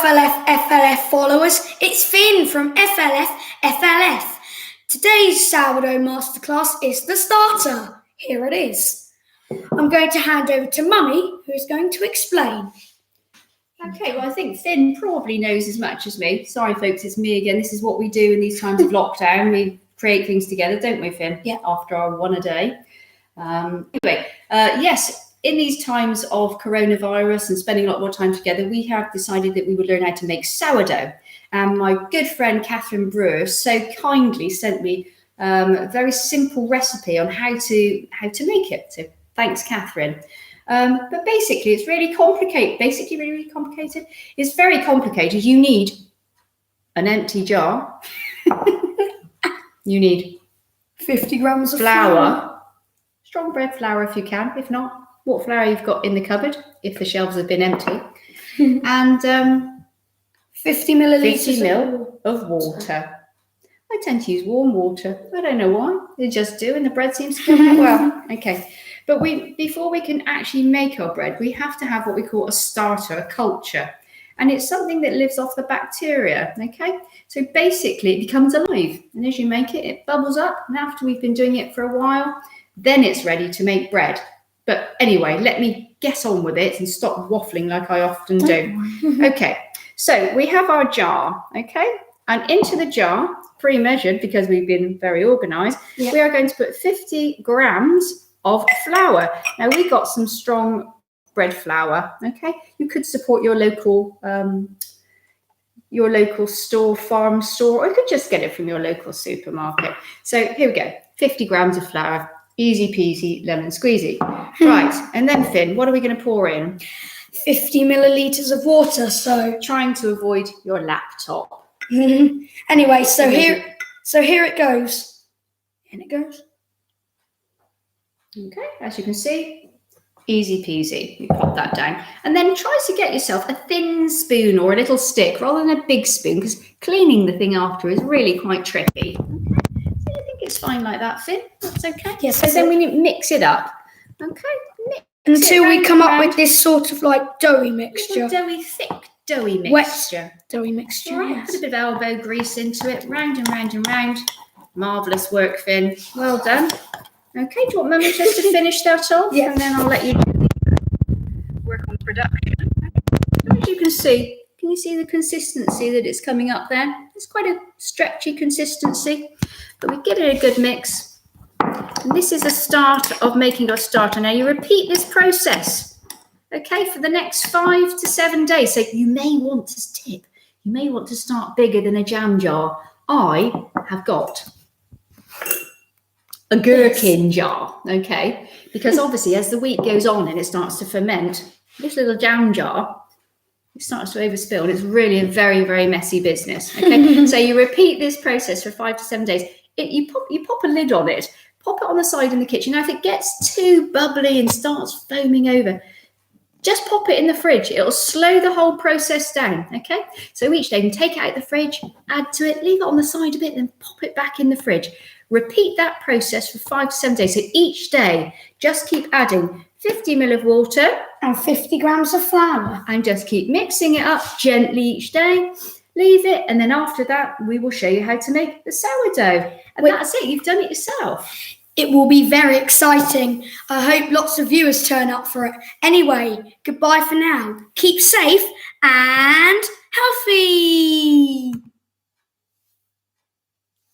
FLF followers, it's Finn from FLF. Today's sourdough masterclass is the starter. Here it is. I'm going to hand over to Mummy, who is going to explain. Okay, well, I think Finn probably knows as much as me. Sorry, folks, it's me again. This is what we do in these times of lockdown. We create things together, don't we, Finn? Yeah. After our one a day. Yes, in these times of coronavirus and spending a lot more time together, we have decided that we would learn how to make sourdough. And my good friend Catherine Brewer so kindly sent me a very simple recipe on how to make it. So thanks, Catherine. But basically, it's really complicated. Really complicated. It's very complicated. You need an empty jar. You need 50 grams of flour. Strong bread flour if you can. If not, what flour you've got in the cupboard, if the shelves have been empty. And 50 millilitres 50 ml of water. I tend to use warm water. I don't know why. They just do, and the bread seems to come out well. Okay. But before we can actually make our bread, we have to have what we call a starter, a culture. And it's something that lives off the bacteria, okay? So basically it becomes alive. And as you make it, it bubbles up. And after we've been doing it for a while, then it's ready to make bread. But anyway, let me get on with it and stop waffling like I often do. Okay, so we have our jar, okay? And into the jar, pre-measured because we've been very organized, we are going to put 50 grams of flour. Now we got some strong bread flour, okay? You could support your local store, farm store, or you could just get it from your local supermarket. So here we go, 50 grams of flour, easy peasy, lemon squeezy. Right, and then Finn, what are we going to pour in? 50 millilitres of water, so... Trying to avoid your laptop. Anyway, so here it goes. In it goes. Okay, as you can see, easy peasy. You pop that down. And then try to get yourself a thin spoon or a little stick rather than a big spoon, because cleaning the thing after is really quite tricky. Okay, so I think it's fine like that, Finn. That's okay. Yes. So then we mix it up. Okay, until we come up with this sort of like doughy mixture. Thick doughy mixture. Wet doughy mixture. All right, yes. Put a bit of elbow grease into it, round and round and round. Marvellous work, Finn. Well done. Okay, do you want Mummy just to finish that off? Yeah. And then I'll let you work on production. As you can you see the consistency that it's coming up there? It's quite a stretchy consistency, but we give it a good mix. And this is a start of making our starter. Now you repeat this process, okay, for the next 5 to 7 days. So you may want to start bigger than a jam jar. I have got a gherkin jar, okay? Because obviously as the wheat goes on and it starts to ferment, this little jam jar, it starts to overspill, and it's really a very, very messy business, okay? So you repeat this process for 5 to 7 days. You pop a lid on it, pop it on the side in the kitchen. Now if it gets too bubbly and starts foaming over, just pop it in the fridge. It'll slow the whole process down, okay? So each day you can take it out of the fridge, add to it, leave it on the side a bit, then pop it back in the fridge. Repeat that process for 5 to 7 days. So each day, just keep adding 50 ml of water. And 50 grams of flour. And just keep mixing it up gently each day. Leave it. And then after that, we will show you how to make the sourdough. And that's it. You've done it yourself. It will be very exciting. I hope lots of viewers turn up for it. Anyway, goodbye for now. Keep safe and...